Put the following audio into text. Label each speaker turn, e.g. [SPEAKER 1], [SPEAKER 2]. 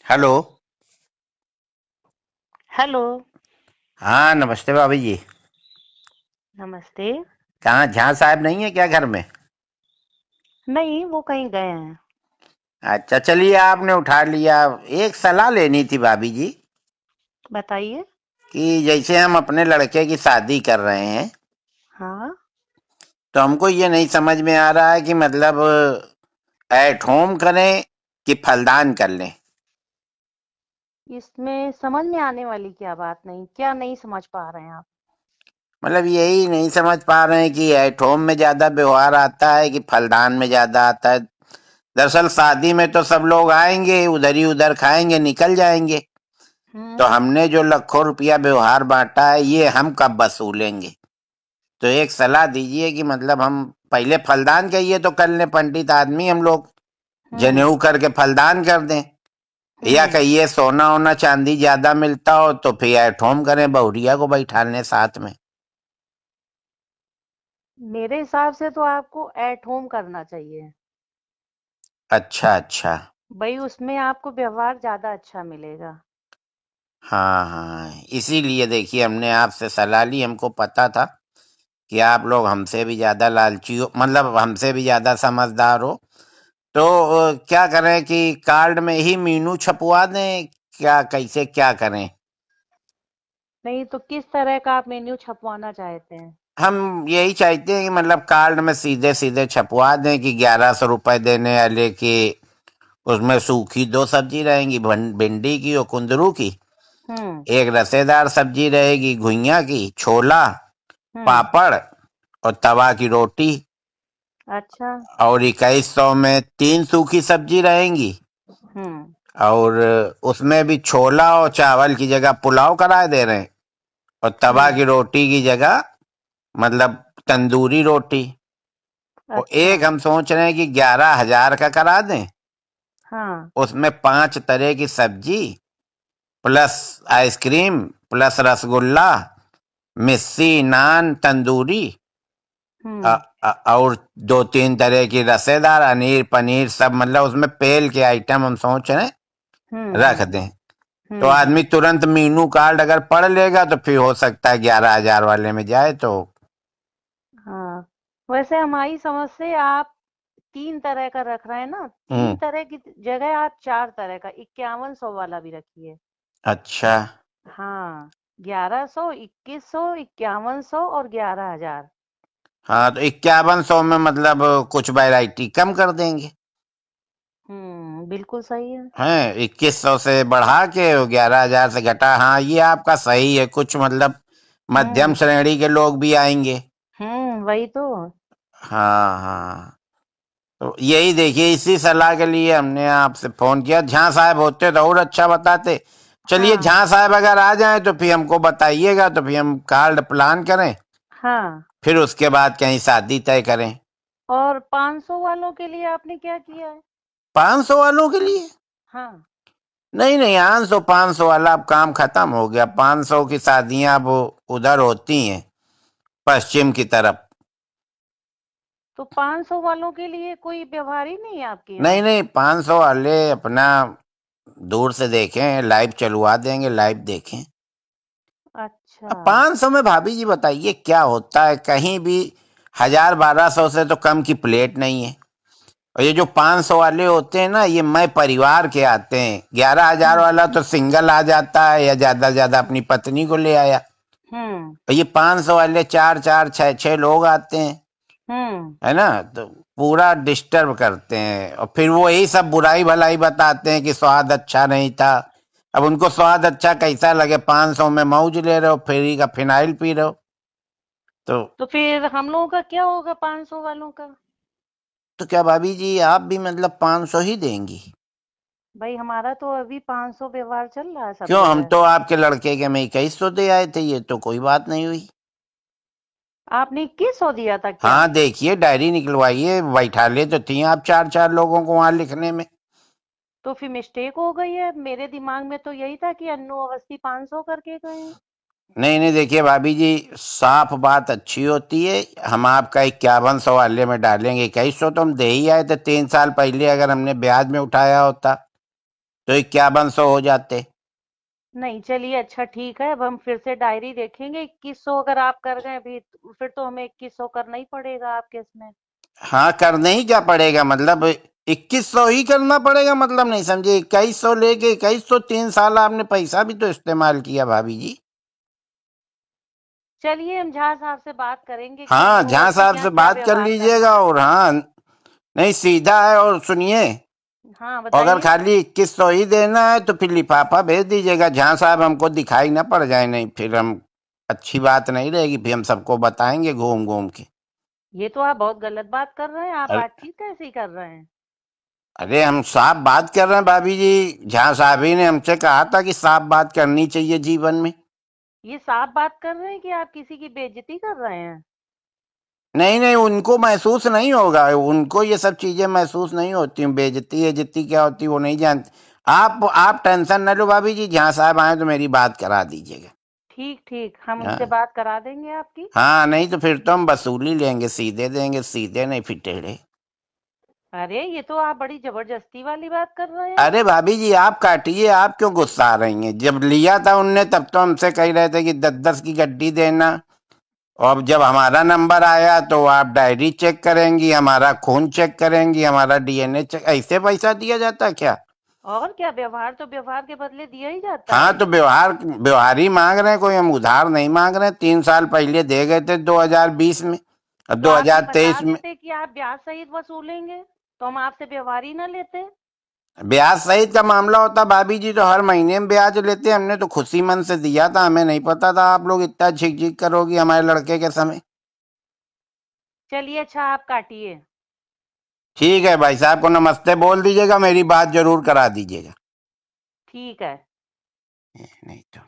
[SPEAKER 1] Hello.
[SPEAKER 2] Hello.
[SPEAKER 1] हाँ, नमस्ते भाभी जी।
[SPEAKER 2] नमस्ते।
[SPEAKER 1] कहाँ झा साहब नहीं है क्या घर में?
[SPEAKER 2] नहीं, वो कहीं गए हैं।
[SPEAKER 1] अच्छा, चलिए आपने उठा लिया। एक सलाह लेनी थी भाभी जी
[SPEAKER 2] बताइए।
[SPEAKER 1] कि जैसे हम अपने लड़के की शादी कर रहे हैं,
[SPEAKER 2] हाँ।
[SPEAKER 1] तो हमको ये नहीं समझ में आ रहा है कि मतलब एट होम करें कि फलदान कर लें।
[SPEAKER 2] इसमें समझ में आने वाली क्या बात नहीं, क्या नहीं समझ पा रहे हैं आप?
[SPEAKER 1] मतलब यही नहीं समझ पा रहे हैं कि एट होम में ज्यादा व्यवहार आता है कि फलदान में ज्यादा आता है। दरअसल शादी में तो सब लोग आएंगे, उधर ही उधर खाएंगे, निकल जाएंगे। तो
[SPEAKER 2] हम्म।
[SPEAKER 1] हमने जो लाखों रुपया व्यवहार बांटा है, ये हम कब वसूलेंगे? तो एक सलाह दीजिए कि मतलब हम पहले फलदान का ये तो कर लें, पंडित आदमी हम लोग,
[SPEAKER 2] हम्म।
[SPEAKER 1] जनेऊ करके फलदान कर दें। या
[SPEAKER 2] हम्म।
[SPEAKER 1] कहिए सोना ओना चांदी ज्यादा मिलता हो तो फिर एट होम करें, बहुरिया को बैठा लें साथ में।
[SPEAKER 2] मेरे हिसाब से तो आपको एट होम करना चाहिए।
[SPEAKER 1] अच्छा अच्छा।
[SPEAKER 2] भाई, उसमें आपको व्यवहार ज्यादा अच्छा मिलेगा।
[SPEAKER 1] हाँ हाँ, इसीलिए देखिए हमने आपसे सलाह ली। हमको पता था कि आप लोग हमसे भी ज्यादा लालची हो, मतलब हमसे भी ज्यादा समझदार हो। तो क्या करें कि कार्ड में ही मीनू छपवा दें, क्या कैसे क्या करें?
[SPEAKER 2] नहीं तो किस तरह का आप मेन्यू छपवाना चाहते हैं?
[SPEAKER 1] हम यही चाहते हैं कि मतलब कार्ड में सीधे सीधे छपवा दें कि 1100 रुपए देने वाले की, उसमें सूखी दो सब्जी रहेंगी, भिंडी की और कुंदरू की।
[SPEAKER 2] हम्म।
[SPEAKER 1] एक रसेदार सब्जी रहेगी, घुइयां की, छोला,
[SPEAKER 2] हम्म।
[SPEAKER 1] पापड़ और तवा की रोटी।
[SPEAKER 2] अच्छा।
[SPEAKER 1] और 2100 में 3 सूखी सब्जी रहेंगी।
[SPEAKER 2] हम्म।
[SPEAKER 1] और उसमें भी छोला और चावल की जगह पुलाव कराए दे रहे हैं। और तवा
[SPEAKER 2] हम्म।
[SPEAKER 1] की रोटी की जगह मतलब तंदूरी रोटी। और
[SPEAKER 2] अच्छा।
[SPEAKER 1] एक हम सोच रहे हैं कि 11,000 का करा दें।
[SPEAKER 2] हाँ।
[SPEAKER 1] उसमें 5 तरह की सब्जी, प्लस आइसक्रीम, प्लस रसगुल्ला, मिस्सी, नान, तंदूरी,
[SPEAKER 2] हम्म।
[SPEAKER 1] और 2-3 तरह की रसेदार, अनीर पनीर सब, मतलब उसमें पेल के आइटम हम सोच रहे हैं
[SPEAKER 2] हम्म।
[SPEAKER 1] रख
[SPEAKER 2] हम्म।
[SPEAKER 1] दें। तो आदमी तुरंत मीनू कार्ड अगर पढ़ लेगा तो फिर हो सकता है 11,000 वाले में जाए तो।
[SPEAKER 2] हाँ। वैसे हमारी समझ से आप 3 तरह का रख रहे हैं ना,
[SPEAKER 1] हम्म।
[SPEAKER 2] 3 तरह की जगह आप 4 तरह का 5100 वाला भी रखिए।
[SPEAKER 1] अच्छा।
[SPEAKER 2] हाँ। 1100, 2100, 5100 और 11,000।
[SPEAKER 1] हाँ, तो 5100 में मतलब कुछ वैरायटी कम कर देंगे।
[SPEAKER 2] बिल्कुल सही है।
[SPEAKER 1] हैं, 2100 से बढ़ा के 11,000 से घटा। हाँ, ये आपका सही है। कुछ मतलब मध्यम
[SPEAKER 2] हम्म।
[SPEAKER 1] श्रेणी के लोग भी आएंगे।
[SPEAKER 2] वही तो।
[SPEAKER 1] हाँ हाँ। तो यही देखिए, इसी सलाह के लिए हमने आपसे फोन किया। झा साहब होते तो और अच्छा बताते। चलिए,
[SPEAKER 2] हाँ।
[SPEAKER 1] झा साहब अगर आ जाएं तो फिर हमको बताइएगा, तो फिर हम कार्ड प्लान करें,
[SPEAKER 2] हाँ।
[SPEAKER 1] फिर उसके बाद कहीं शादी तय करें।
[SPEAKER 2] और 500 वालों के लिए आपने क्या किया है?
[SPEAKER 1] 500 वालों के लिए?
[SPEAKER 2] हाँ।
[SPEAKER 1] नहीं नहीं, 500 वाला अब काम खत्म हो गया। 500 की शादियां अब उधर होती हैं, पश्चिम की तरफ।
[SPEAKER 2] तो 500 वालों के लिए कोई व्यवहार ही नहीं है आपके
[SPEAKER 1] नहीं
[SPEAKER 2] यहाँ?
[SPEAKER 1] नहीं, 500 वाले अपना दूर से देखें, लाइव चलवा देंगे, लाइव देखें।
[SPEAKER 2] अच्छा।
[SPEAKER 1] अब 500 में भाभी जी बताइए क्या होता है? कहीं भी 1,000-1,200 से तो कम की प्लेट नहीं है। और ये जो 500 वाले होते हैं ना, ये मैं परिवार के आते हैं। 11,000
[SPEAKER 2] हम्म।
[SPEAKER 1] वाला तो सिंगल आ जाता है, या ज्यादा से ज्यादा अपनी पत्नी को ले आया।
[SPEAKER 2] हम्म।
[SPEAKER 1] और ये 500 वाले चार चार छह छह लोग आते हैं,
[SPEAKER 2] हम्म।
[SPEAKER 1] है ना? तो पूरा डिस्टर्ब करते हैं, और फिर वो यही सब बुराई भलाई बताते हैं कि स्वाद अच्छा नहीं था। अब उनको स्वाद अच्छा कैसा लगे? 500 में मौज ले रहे हो, फ्री का फिनाइल पी रहे हो। तो
[SPEAKER 2] तो फिर हम लोगों का क्या होगा 500 वालों का?
[SPEAKER 1] तो क्या भाभी जी आप भी मतलब 500 ही देंगी?
[SPEAKER 2] भाई, हमारा तो अभी 500 व्यवहार चल रहा है सब
[SPEAKER 1] क्यों, हम
[SPEAKER 2] जगह।
[SPEAKER 1] तो आपके लड़के के में 2100 दे आए थे, ये तो कोई बात नहीं हुई।
[SPEAKER 2] आपने 2100 दिया था क्या?
[SPEAKER 1] हाँ, देखिए डायरी निकलवाइए, बैठा ले तो थी आप चार चार लोगों को वहां लिखने में।
[SPEAKER 2] तो फिर मिस्टेक हो गई है। मेरे दिमाग में तो यही था कि अन्नू अवस्थी 500 करके गए हैं।
[SPEAKER 1] नहीं नहीं, देखिए भाभी जी, साफ बात अच्छी होती है। हम आपका 5100 वाले में डालेंगे। 2100 तो हम दे ही आए थे 3 साल पहले, अगर हमने ब्याज में उठाया होता। तो 5100 हो जाते।
[SPEAKER 2] नहीं, चलिए अच्छा ठीक है, अब हम फिर से डायरी देखेंगे। 2100 अगर आप कर गए अभी, फिर तो हमें 2100 करना ही पड़ेगा आपके इसमें।
[SPEAKER 1] हाँ, करने ही क्या पड़ेगा, मतलब 2100 ही करना पड़ेगा, मतलब नहीं समझे। 2100 लेके 2100, 3 साल आपने पैसा भी तो इस्तेमाल किया भाभी जी।
[SPEAKER 2] चलिए हम झा साहब से बात करेंगे कि
[SPEAKER 1] हाँ,
[SPEAKER 2] वो
[SPEAKER 1] झा
[SPEAKER 2] उसके
[SPEAKER 1] साहब
[SPEAKER 2] यहाँ
[SPEAKER 1] से
[SPEAKER 2] क्या
[SPEAKER 1] बात कर
[SPEAKER 2] व्यवहार करना
[SPEAKER 1] लीजिएगा।
[SPEAKER 2] है।
[SPEAKER 1] और हाँ, नहीं सीधा है। और सुनिए,
[SPEAKER 2] हाँ
[SPEAKER 1] अगर
[SPEAKER 2] बताइए।
[SPEAKER 1] खाली 2100 ही देना है तो फिर लिफाफा भेज दीजिएगा। झा साहब हमको दिखाई ना पड़ जाए, नहीं फिर हम अच्छी बात नहीं रहेगी, फिर हम सबको बताएंगे घूम घूम के।
[SPEAKER 2] ये तो आप बहुत गलत बात कर रहे हैं, आप
[SPEAKER 1] अरे
[SPEAKER 2] बातचीत कैसी कर रहे हैं।
[SPEAKER 1] अरे, हम साफ बात कर रहे हैं भाभी जी। झा साहब ही ने हमसे कहा था कि साफ बात करनी चाहिए जीवन में।
[SPEAKER 2] ये साफ बात कर रहे हैं कि आप किसी की बेइज्जती कर रहे हैं।
[SPEAKER 1] नहीं नहीं, उनको महसूस नहीं होगा, उनको ये सब चीजें महसूस नहीं होती। बेइज्जती इज्जती क्या होती वो नहीं जानती। आप टेंशन न लो भाभी जी, जहाँ साहब आए तो मेरी बात करा दीजिएगा।
[SPEAKER 2] ठीक ठीक, हम उनसे
[SPEAKER 1] हाँ
[SPEAKER 2] बात करा देंगे आपकी।
[SPEAKER 1] हाँ, नहीं तो फिर तो हम वसूली लेंगे, सीधे देंगे, सीधे नहीं फिर टेढ़े।
[SPEAKER 2] अरे ये तो आप बड़ी जबरदस्ती वाली बात कर रहे हैं।
[SPEAKER 1] अरे भाभी जी, आप काटिए, आप क्यों गुस्सा आ रही हैं। जब लिया था उनने तब तो हमसे कह रहे थे कि 10-10 की गड्डी देना। और अब जब हमारा नंबर आया तो आप डायरी चेक करेंगी, हमारा खून चेक करेंगी, हमारा डीएनए चेक। ऐसे पैसा दिया जाता क्या।
[SPEAKER 2] और क्या, व्यवहार तो व्यवहार के बदले दिया ही जाता
[SPEAKER 1] हाँ,
[SPEAKER 2] है।
[SPEAKER 1] तो व्यवहार व्यवहार ही मांग रहे हैं, कोई हम उधार नहीं मांग रहे हैं। 3 साल पहले दे गए थे 2020 में और
[SPEAKER 2] तो आप ये बता
[SPEAKER 1] 2023 में।
[SPEAKER 2] देते कि आप ब्याज सहित वसूलेंगे, तो हम आपसे व्यवहार ही ना लेते।
[SPEAKER 1] ब्याज सहित का मामला होता भाभी जी तो हर महीने में ब्याज लेते। हमने तो खुशी मन से दिया था, हमें नहीं पता था आप लोग इतना झिक झिक करोगी हमारे लड़के के समय।
[SPEAKER 2] चलिए अच्छा, आप काटिए।
[SPEAKER 1] ठीक है, भाई साहब को नमस्ते बोल दीजिएगा, मेरी बात जरूर करा दीजिएगा।
[SPEAKER 2] ठीक है।
[SPEAKER 1] नहीं तो